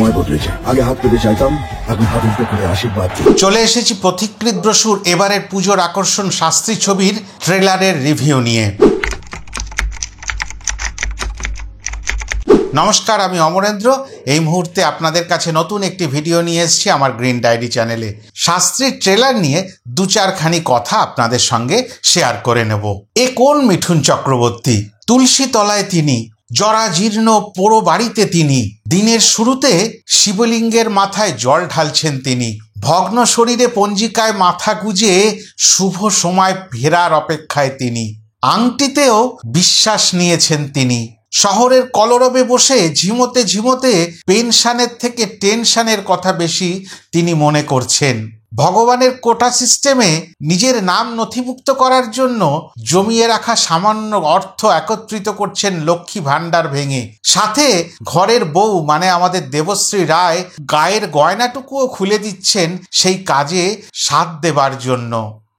সময় বদলেছে। আগে হাত পেতে চাইতাম, এখন হাত উল্টো করে আশীর্বাদ। চলে এসেছি পথিকৃৎ ব্রশুর এবারের পুজোর আকর্ষণ শাস্ত্রী ছবির ট্রেলারের রিভিউ নিয়ে। নমস্কার, আমি অমরেন্দ্র। এই মুহূর্তে আপনাদের কাছে নতুন একটি ভিডিও নিয়ে এসেছি আমার গ্রিন ডায়েরি চ্যানেলে। শাস্ত্রীর ট্রেলার নিয়ে দু চারখানি কথা আপনাদের সঙ্গে শেয়ার করে নেব। এ কোন মিঠুন চক্রবর্তী? তুলসী তলায় তিনি, জরাজীর্ণ পোড়ো বাড়িতে তিনি, দিনের শুরুতে শিবলিঙ্গের মাথায় জল ঢালছেন তিনি, ভগ্ন শরীরে পঞ্জিকায় মাথা গুজে শুভ সময় ফেরার অপেক্ষায় তিনি, আংটিতেও বিশ্বাস নিয়েছেন তিনি, শহরের কলরবে বসে ঝিমোতে ঝিমোতে পেনশনের থেকে টেনশনের কথা বেশি তিনি মনে করছেন, ভগবানের কোটা সিস্টেমে নিজের নাম নথিভুক্ত করার জন্য জমিয়ে রাখা সামান্য অর্থ একত্রিত করছেন লক্ষ্মী ভাণ্ডার ভেঙে, সাথে ঘরের বউ মানে আমাদের দেবশ্রী রায় গায়ের গয়নাটুকুও খুলে দিচ্ছেন সেই কাজে সাথ দেবার জন্য।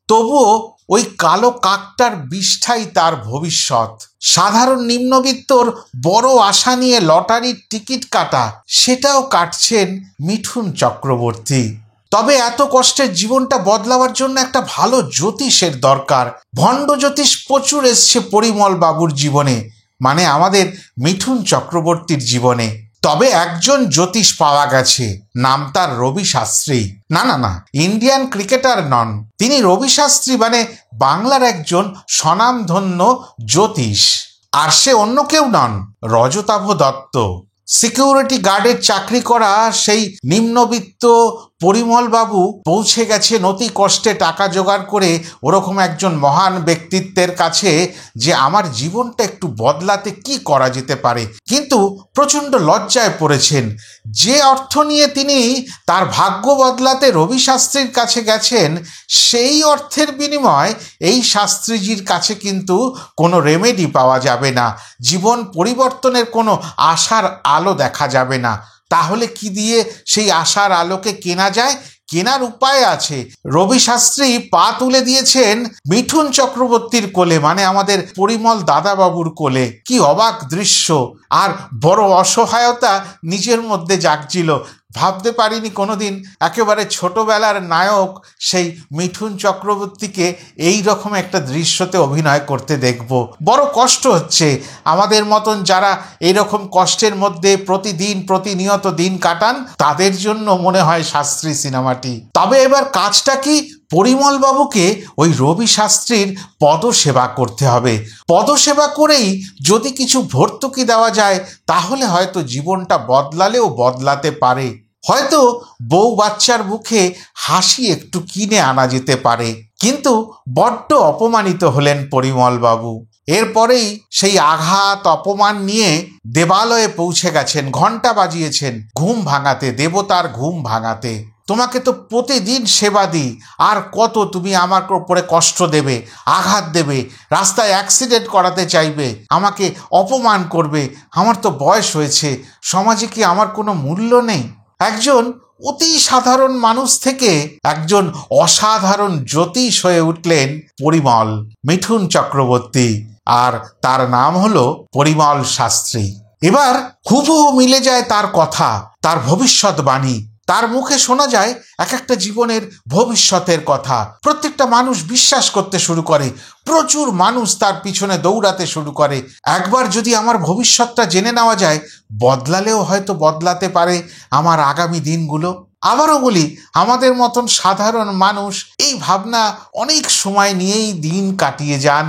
তবুও ওই কালো কাকটার বিষ্ঠাই তার ভবিষ্যৎ। সাধারণ নিম্নবিত্তর বড় আশা নিয়ে লটারির টিকিট কাটা, সেটাও কাটছেন মিঠুন চক্রবর্তী। তবে এত কষ্টের জীবনটা বদলাবার জন্য একটা ভালো জ্যোতিষের দরকার। ভণ্ড জ্যোতিষ প্রচুর এসছে পরিমল বাবুর জীবনে, মানে আমাদের মিঠুন চক্রবর্তীর জীবনে। তবে একজন জ্যোতিষ পাওয়া গেছে, নাম তার রবি শাস্ত্রী। না না না, ইন্ডিয়ান ক্রিকেটার নন তিনি। রবি শাস্ত্রী মানে বাংলার একজন স্বনামধন্য জ্যোতিষ। আর সে অন্য কেউ নন, রজতাভ দত্ত। সিকিউরিটি গার্ডের চাকরি করা সেই নিম্নবিত্ত পরিমল বাবু পৌঁছে গেছে অতি কষ্টে টাকা জোগাড় করে ওরকম একজন মহান ব্যক্তিত্বের কাছে যে আমার জীবনটা একটু বদলাতে কি করা যেতে পারে। কিন্তু প্রচণ্ড লজ্জায় পড়েছেন। যে অর্থ নিয়ে তিনি তার ভাগ্য বদলাতে রবি শাস্ত্রীর কাছে গেছেন, সেই অর্থের বিনিময় এই শাস্ত্রীজির কাছে কিন্তু কোনো রেমেডি পাওয়া যাবে না, জীবন পরিবর্তনের কোনো আশার আলো দেখা যাবে না। তাহলে কি দিয়ে সেই আশার আলোকে কেনা যায়? কেনার উপায় আছে। রবি শাস্ত্রী পা তুলে দিয়েছেন মিঠুন চক্রবর্তীর কোলে, মানে আমাদের পরিমল দাদাবাবুর কোলে। কি অবাক দৃশ্য! আর বড় অসহায়তা নিজের মধ্যে জাগছিল। ভাবতে পারিনি কোনোদিন একেবারে ছোটবেলার নায়ক সেই মিঠুন চক্রবর্তীকে এই রকম একটা দৃশ্যতে অভিনয় করতে দেখব। বড় কষ্ট হচ্ছে আমাদের মতন যারা এইরকম কষ্টের মধ্যে প্রতিনিয়ত দিন কাটান, তাদের জন্য মনে হয় শাস্ত্রী সিনেমাটি। তবে এবার কাজটা কি? পরিমল বাবুকে ওই রবি শাস্ত্রীর পদসেবা করতে হবে। পদসেবা করেই যদি কিছু ভর্তুকি দেওয়া যায়, তাহলে হয়তো জীবনটা বদলালেও বদলাতে পারে। হয়তো বউ বাচ্চার মুখে হাসি একটু কিনে আনা যেতে পারে। কিন্তু বড্ড অপমানিত হলেন পরিমল বাবু। এরপরেই সেই আঘাত অপমান নিয়ে দেবালয়ে পৌঁছে গেছেন, ঘণ্টা বাজিয়েছেন ঘুম ভাঙাতে, দেবতার ঘুম ভাঙাতে। তোমাকে তো প্রতিদিন সেবা দিই, আর কত তুমি আমার উপরে কষ্ট দেবে, আঘাত দেবে, রাস্তায় অ্যাক্সিডেন্ট করাতে চাইবে, আমাকে অপমান করবে। আমার তো বয়স হয়েছে, সমাজে কি আমার কোনো মূল্য নেই? একজন অতি সাধারণ মানুষ থেকে একজন অসাধারণ জ্যোতিষ হয়ে উঠলেন পরিমল, মিঠুন চক্রবর্তী। আর তার নাম হলো পরিমল শাস্ত্রী। এবার হুবহু মিলে যায় তার কথা, তার ভবিষ্যৎবাণী। তার মুখে শোনা যায় এক একটা জীবনের ভবিষ্যতের কথা। প্রত্যেকটা মানুষ বিশ্বাস করতে শুরু করে, প্রচুর মানুষ তার পিছনে দৌড়াতে শুরু করে। একবার যদি আমার ভবিষ্যৎটা জেনে নেওয়া যায়, বদলালেও হয়তো বদলাতে পারে আমার আগামী দিনগুলো। আবারও বলি, আমাদের মতন সাধারণ মানুষ এই ভাবনা অনেক সময় নিয়েই দিন কাটিয়ে যান,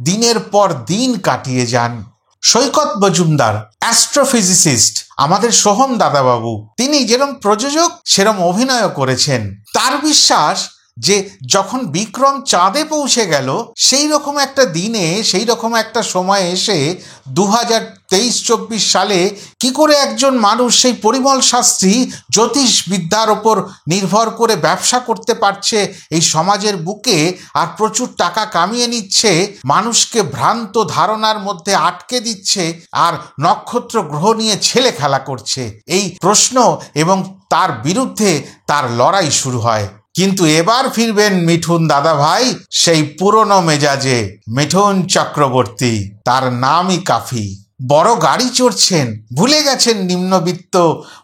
দিনের পর দিন কাটিয়ে যান। সৈকত মজুমদার অ্যাস্ট্রোফিজিসিস্ট, আমাদের সোহম দাদাবাবু, তিনি যেরকম প্রযোজক সেরকম অভিনয়ও করেছেন। তার বিশ্বাস যে যখন বিক্রম চাঁদে পৌঁছে গেল, সেই রকম একটা দিনে, সেই রকম একটা সময় এসে 2023-24 সালে কি করে একজন মানুষ সেই পরিমল শাস্ত্রী জ্যোতিষ বিদ্যার ওপর নির্ভর করে ব্যবসা করতে পারছে এই সমাজের বুকে, আর প্রচুর টাকা কামিয়ে নিচ্ছে, মানুষকে ভ্রান্ত ধারণার মধ্যে আটকে দিচ্ছে, আর নক্ষত্র গ্রহ নিয়ে ছেলে খেলা করছে, এই প্রশ্ন এবং তার বিরুদ্ধে তার লড়াই শুরু হয়। কিন্তু এবার ফিরবেন মিঠুন দাদা ভাই সেই পুরনো মেজাজে, মিঠুন চক্রবর্তী, তার নামই কাফি। বড় গাড়ি চড়ছেন, ভুলে গেছেন নিম্নবিত্ত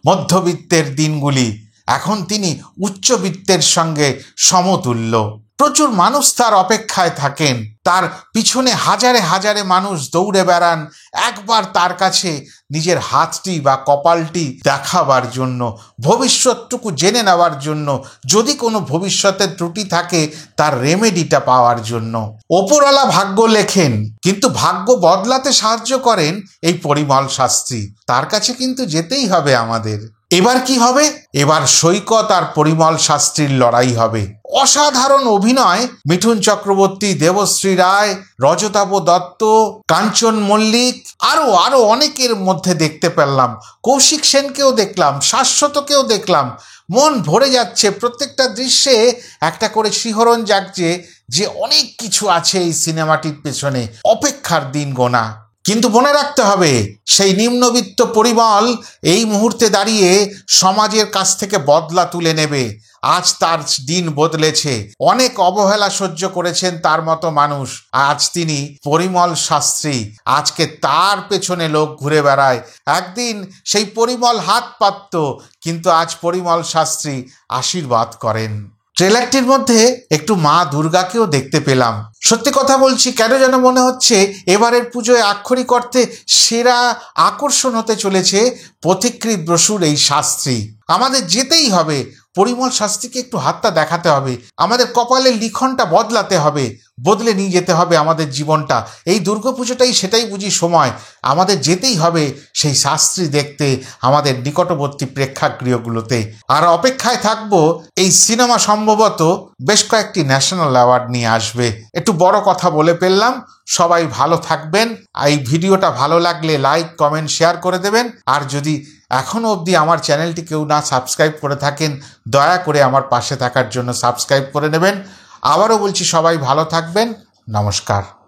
মধ্যবিত্তের দিনগুলি। এখন তিনি উচ্চবিত্তের সঙ্গে সমতুল্য। প্রচুর মানুষ তার অপেক্ষায় থাকেন, তার পিছনে হাজারে হাজারে মানুষ দৌড়ে বেড়ান একবার তার কাছে নিজের হাতটি বা কপালটি দেখাবার জন্য, ভবিষ্যৎটুকু জেনে নেওয়ার জন্য, যদি কোনো ভবিষ্যতের ত্রুটি থাকে তার রেমেডিটা পাওয়ার জন্য। ওপরওয়ালা ভাগ্য লেখেন, কিন্তু ভাগ্য বদলাতে সাহায্য করেন এই পরিমল শাস্ত্রী। তার কাছে কিন্তু যেতেই হবে আমাদের। এবার কি হবে? এবার সৈকত আর পরিমল শাস্ত্রীর লড়াই হবে। অসাধারণ অভিনয় মিঠুন চক্রবর্তী, দেবশ্রী রায়, রজতাভ দত্ত, কাঞ্চন মল্লিক, আরো অনেকের মধ্যে দেখতে পেলাম। কৌশিক সেনকেও দেখলাম, শাশ্বতকেও দেখলাম। মন ভরে যাচ্ছে। প্রত্যেকটা দৃশ্যে একটা করে শিহরণ জাগছে যে অনেক কিছু আছে এই সিনেমাটির পেছনে। অপেক্ষার দিন গোনা। কিন্তু মনে রাখতে হবে, সেই নিম্নবিত্ত পরিমল এই মুহূর্তে দাঁড়িয়ে সমাজের কাছ থেকে বদলা তুলে নেবে। আজ তার দিন বদলেছে। অনেক অবহেলা সহ্য করেছেন তার মতো মানুষ। আজ তিনি পরিমল শাস্ত্রী। আজকে তার পেছনে লোক ঘুরে বেড়ায়। একদিন সেই পরিমল হাত পাতত, কিন্তু আজ পরিমল শাস্ত্রী আশীর্বাদ করেন। ট্রেলারটির মধ্যে একটু মা দুর্গাকেও দেখতে পেলাম। সত্যি কথা বলছি, কেন যেন মনে হচ্ছে এবারের পুজোয় আক্ষরিক অর্থে সেরা আকর্ষণ হতে চলেছে পথিকৃৎ বসুর এই শাস্ত্রী। আমাদের যেতেই হবে, পরিমল শাস্ত্রীকে একটু হাতটা দেখাতে হবে। আমাদের কপালের লিখনটা বদলাতে হবে, বদলে নিয়ে যেতে হবে আমাদের জীবনটা। এই দুর্গাপুজোটাই সেটাই বুঝি সময়। আমাদের যেতেই হবে সেই শাস্ত্রী দেখতে আমাদের নিকটবর্তী প্রেক্ষাগৃহগুলোতে। আর অপেক্ষায় থাকবো, এই সিনেমা সম্ভবত বেশ কয়েকটি ন্যাশনাল অ্যাওয়ার্ড নিয়ে আসবে। একটু বড় কথা বলে ফেললাম। সবাই ভালো থাকবেন। এই ভিডিওটা ভালো লাগলে লাইক, কমেন্ট, শেয়ার করে দেবেন। আর যদি এখনও অবধি আমার চ্যানেলটি কেউ না সাবস্ক্রাইব করে থাকেন, দয়া করে আমার পাশে থাকার জন্য সাবস্ক্রাইব করে নেবেন। আবারও বলছি, সবাই ভালো থাকবেন। নমস্কার।